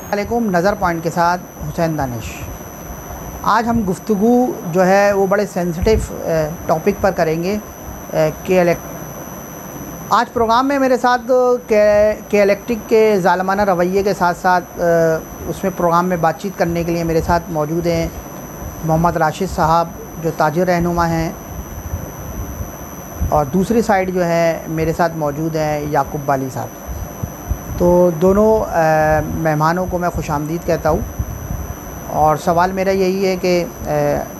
वालेकुम। नज़र पॉइंट के साथ हुसैन दानिश। आज हम गुफ्तगू जो है वो बड़े सेंसिटिव टॉपिक पर करेंगे के आज प्रोग्राम में मेरे साथ के इलेक्ट्रिक के ज़ालिमाना रवैये के साथ साथ उसमें प्रोग्राम में बातचीत करने के लिए मेरे साथ मौजूद हैं मोहम्मद राशिद साहब जो ताजिर रहनुमा हैं, और दूसरी साइड जो है मेरे साथ मौजूद हैं याकूब बाली साहब। तो दोनों मेहमानों को मैं खुशामदीद कहता हूँ। और सवाल मेरा यही है कि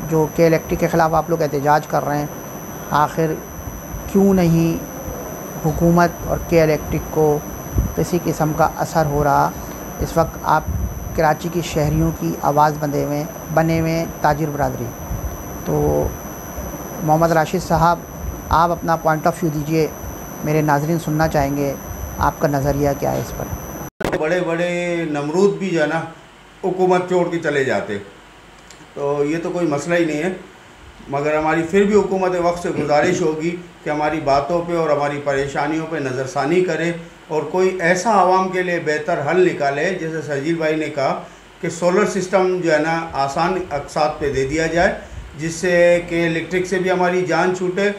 जो के इलेक्ट्रिक के ख़िलाफ़ आप लोग एहतजाज कर रहे हैं, आखिर क्यों नहीं हुकूमत और के इलेक्ट्रिक को किसी किस्म का असर हो रहा? इस वक्त आप कराची की शहरियों की आवाज़ बने हुए ताजिर बरादरी। तो मोहम्मद राशिद साहब, आप अपना पॉइंट ऑफ व्यू दीजिए, मेरे नाज़रीन सुनना चाहेंगे, आपका नज़रिया क्या है इस पर? बड़े बड़े नमरूद भी जो है ना हुकूमत छोड़ के चले जाते, तो ये तो कोई मसला ही नहीं है। मगर हमारी फिर भी हुकूमत वक्त से गुजारिश होगी कि हमारी बातों पे और हमारी परेशानियों पे नज़रसानी करे और कोई ऐसा आवाम के लिए बेहतर हल निकाले। जैसे सरजील भाई ने कहा कि सोलर सिस्टम जो है ना आसान अक़सात पे दे दिया जाए, जिससे कि इलेक्ट्रिक से भी हमारी जान छूटे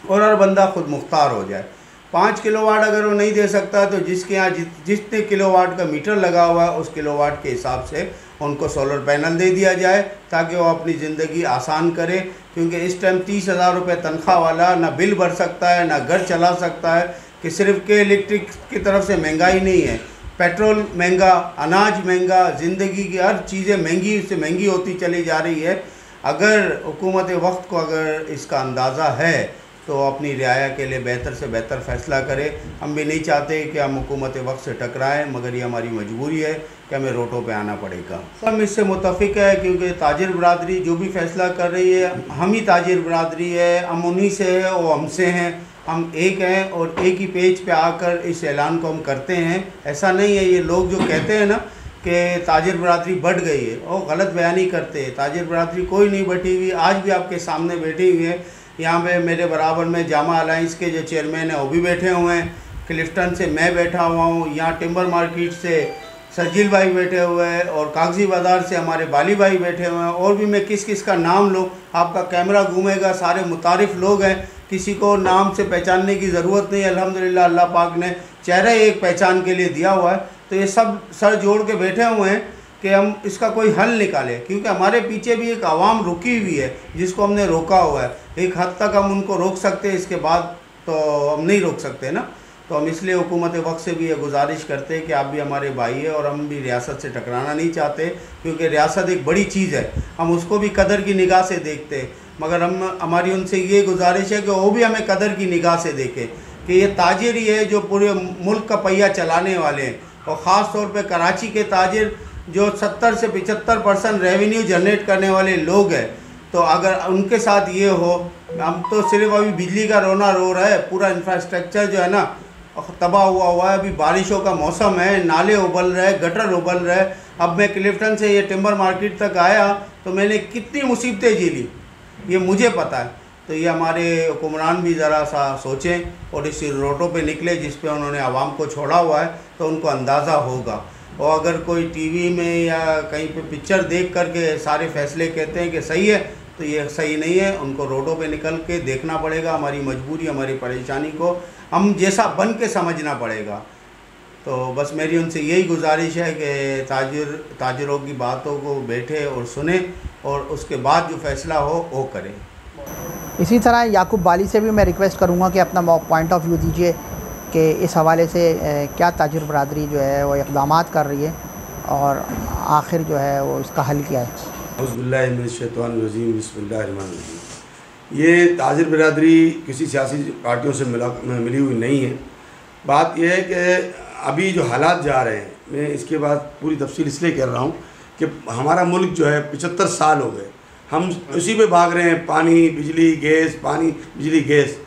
और हर बंदा खुद मुख्तार हो जाए। 5 किलोवाट अगर वो नहीं दे सकता तो जिसके यहाँ जितने किलोवाट का मीटर लगा हुआ है उस किलोवाट के हिसाब से उनको सोलर पैनल दे दिया जाए, ताकि वो अपनी ज़िंदगी आसान करे। क्योंकि इस टाइम 30,000 रुपये तनख्वाह वाला ना बिल भर सकता है ना घर चला सकता है। कि सिर्फ के इलेक्ट्रिक की तरफ से महंगाई नहीं है, पेट्रोल महंगा, अनाज महंगा, ज़िंदगी की हर चीज़ें महंगी से महंगी होती चली जा रही है। अगर हुकूमत वक्त को अगर इसका अंदाज़ा है तो अपनी रियाया के लिए बेहतर से बेहतर फ़ैसला करे। हम भी नहीं चाहते कि हम हुकूमत वक्त से टकराएं, मगर ये हमारी मजबूरी है कि हमें रोटों पे आना पड़ेगा। हम इससे मुतफ़िक़ है क्योंकि ताजिर बरादरी जो भी फ़ैसला कर रही है, हम ही ताजिर बरादरी है, हम उन्हीं से है, वो हमसे हैं, हम एक हैं और एक ही पेज पे आकर इस ऐलान को हम करते हैं। ऐसा नहीं है, ये लोग जो कहते हैं ना कि ताजिर बरादरी बढ़ गई है, वो गलत बयानी करते हैं। ताजिर बरादरी कोई नहीं बढ़ी हुई, आज भी आपके सामने बैठी हुई है। यहाँ पे मेरे बराबर में जामा अलाइंस के जो चेयरमैन हैं वो भी बैठे हुए हैं, क्लिफ्टन से मैं बैठा हुआ हूँ, यहाँ टिम्बर मार्केट से सरजील भाई बैठे हुए हैं और कागजी बाज़ार से हमारे बाली भाई बैठे हुए हैं। और भी मैं किस किस का नाम लूँ, आपका कैमरा घूमेगा, सारे मुतारिफ लोग हैं, किसी को नाम से पहचानने की ज़रूरत नहीं है। अल्हम्दुलिल्लाह अल्लाह पाक ने चेहरा एक पहचान के लिए दिया हुआ है। तो ये सब सर जोड़ के बैठे हुए हैं कि हम इसका कोई हल निकालें, क्योंकि हमारे पीछे भी एक आवाम रुकी हुई है जिसको हमने रोका हुआ है। एक हद तक हम उनको रोक सकते हैं, इसके बाद तो हम नहीं रोक सकते ना। तो हम इसलिए हुकूमत वक्त से भी ये गुजारिश करते हैं कि आप भी हमारे भाई है और हम भी रियासत से टकराना नहीं चाहते, क्योंकि रियासत एक बड़ी चीज़ है, हम उसको भी कदर की निगाह से देखते हैं। मगर हमारी उनसे ये गुजारिश है कि वो भी हमें कदर की निगाह से देखें कि ये ताजिर ही है जो पूरे मुल्क का पहिया चलाने वाले हैं। और ख़ास तौर पर कराची के ताजिर जो 70 से 75% रेवेन्यू जनरेट करने वाले लोग हैं, तो अगर उनके साथ ये हो, हम तो सिर्फ अभी बिजली का रोना रो रहा है, पूरा इंफ्रास्ट्रक्चर जो है ना तबाह हुआ है। अभी बारिशों का मौसम है, नाले उबल रहे, गटर उबल रहे। अब मैं क्लिफ्टन से ये टिम्बर मार्केट तक आया तो मैंने कितनी मुसीबतें झेली, ये मुझे पता है। तो ये हमारे हुक्मरान भी ज़रा सा सोचें और इस रोटों पे निकले जिस पे उन्होंने आवाम को छोड़ा हुआ है, तो उनको अंदाज़ा होगा। और अगर कोई टीवी में या कहीं पे पिक्चर देख करके सारे फैसले कहते हैं कि सही है, तो ये सही नहीं है। उनको रोडों पे निकल के देखना पड़ेगा, हमारी मजबूरी, हमारी परेशानी को हम जैसा बन के समझना पड़ेगा। तो बस मेरी उनसे यही गुजारिश है कि ताजिरों की बातों को बैठे और सुने और उसके बाद जो फ़ैसला हो वो करें। इसी तरह याकूब बाली से भी मैं रिक्वेस्ट करूँगा कि अपना पॉइंट ऑफ व्यू दीजिए कि इस हवाले से क्या ताजिर बरादरी जो है वो इक़दामात कर रही है और आखिर जो है वो इसका हल क्या है। बिस्मिल्लाहिर्रहमानिर्रहीम, बिस्मिल्लाहिर्रहमानिर्रहीम। ये ताजिर बरादरी किसी सियासी पार्टियों से मिली हुई नहीं है। बात यह है कि अभी जो हालात जा रहे हैं, मैं इसके बाद पूरी तफसील इसलिए कर रहा हूँ कि हमारा मुल्क जो है 75 साल हो गए हम उसी पे भाग रहे हैं, पानी बिजली गैस, पानी बिजली गैस।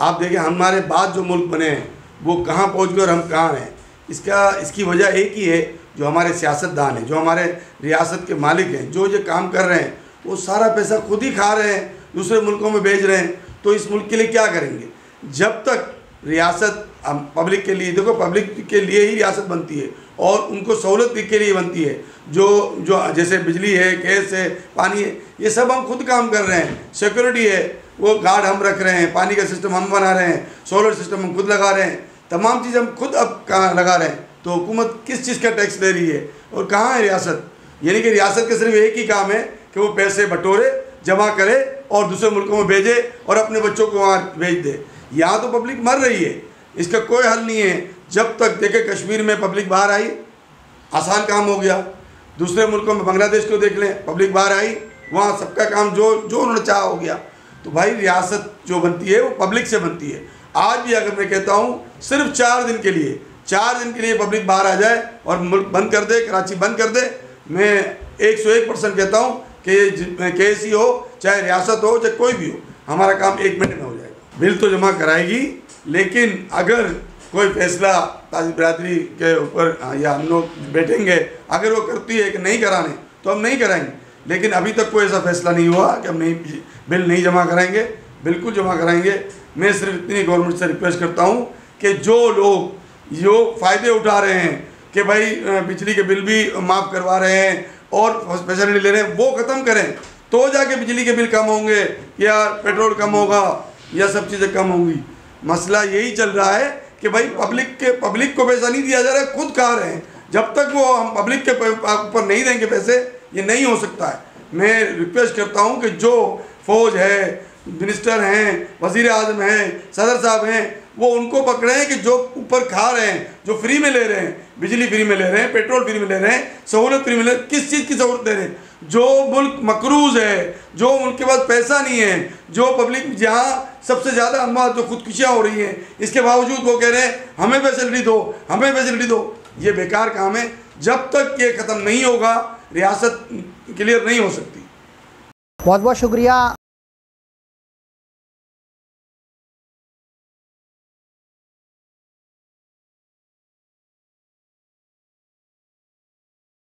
आप देखें हमारे बाद जो मुल्क बने हैं वो कहाँ पहुँच गए और हम कहाँ हैं। इसकी वजह एक ही है, जो हमारे सियासतदान हैं, जो हमारे रियासत के मालिक हैं, जो काम कर रहे हैं वो सारा पैसा खुद ही खा रहे हैं, दूसरे मुल्कों में भेज रहे हैं। तो इस मुल्क के लिए क्या करेंगे जब तक रियासत पब्लिक के लिए, देखो पब्लिक के लिए ही रियासत बनती है और उनको सहूलत के लिए बनती है। जो जैसे बिजली है, गैस है, पानी है, ये सब हम खुद काम कर रहे हैं। सिक्योरिटी है, वो गार्ड हम रख रहे हैं, पानी का सिस्टम हम बना रहे हैं, सोलर सिस्टम हम खुद लगा रहे हैं, तमाम चीज़ हम खुद अब कहाँ लगा रहे हैं। तो हुकूमत किस चीज़ का टैक्स ले रही है और कहाँ है रियासत? यानी कि रियासत का सिर्फ एक ही काम है कि वो पैसे बटोरे, जमा करे और दूसरे मुल्कों में भेजे और अपने बच्चों को वहाँ भेज दे। यहाँ तो पब्लिक मर रही है, इसका कोई हल नहीं है। जब तक देखे कश्मीर में पब्लिक बाहर आई, आसान काम हो गया। दूसरे मुल्कों में बांग्लादेश को देख लें, पब्लिक बाहर आई, वहाँ सबका काम जो उन्होंने चाहा हो गया। तो भाई रियासत जो बनती है वो पब्लिक से बनती है। आज भी अगर मैं कहता हूँ सिर्फ 4 दिन के लिए पब्लिक बाहर आ जाए और मुल्क बंद कर दे, कराची बंद कर दे, मैं 101% कहता हूँ कि KC हो, चाहे रियासत हो, चाहे कोई भी हो, हमारा काम 1 मिनट में हो जाएगा। बिल तो जमा कराएगी, लेकिन अगर कोई फैसला ताजिर बिरादरी के ऊपर या हम लोग बैठेंगे, अगर वो करती है कि नहीं कराने तो हम नहीं कराएंगे। लेकिन अभी तक कोई ऐसा फैसला नहीं हुआ कि हम नहीं बिल नहीं जमा कराएंगे, बिल्कुल जमा कराएंगे। मैं सिर्फ इतनी गवर्नमेंट से रिक्वेस्ट करता हूँ कि जो लोग जो फ़ायदे उठा रहे हैं कि भाई बिजली के बिल भी माफ़ करवा रहे हैं और फैसिलिटी ले रहे हैं, वो ख़त्म करें, तो जाके बिजली के बिल कम होंगे या पेट्रोल कम होगा या सब चीज़ें कम होंगी। मसला यही चल रहा है कि भाई पब्लिक को पैसा नहीं दिया जा रहा है, खुद खा रहे हैं। जब तक वो हम पब्लिक के ऊपर नहीं देंगे पैसे, ये नहीं हो सकता है। मैं रिक्वेस्ट करता हूँ कि जो फ़ौज है, मिनिस्टर हैं, वज़ीर आज़म हैं, सदर साहब हैं, वो उनको पकड़ें कि जो ऊपर खा रहे हैं, जो फ्री में ले रहे हैं, बिजली फ्री में ले रहे हैं, पेट्रोल फ्री में ले रहे हैं, सहूलत फ्री में ले रहे हैं, किस चीज़ की सहूलत दे रहे हैं? जो मुल्क मकरूज़ है, जो उनके पास पैसा नहीं है, जो पब्लिक जहाँ सबसे ज़्यादा अमवात जो खुदकुशियाँ हो रही हैं, इसके बावजूद वो कह रहे हैं हमें फैसिलिटी दो, हमें फैसिलिटी दो। ये बेकार काम है। जब तक ये ख़त्म नहीं होगा, रियासत क्लियर नहीं हो सकती। बहुत बहुत शुक्रिया।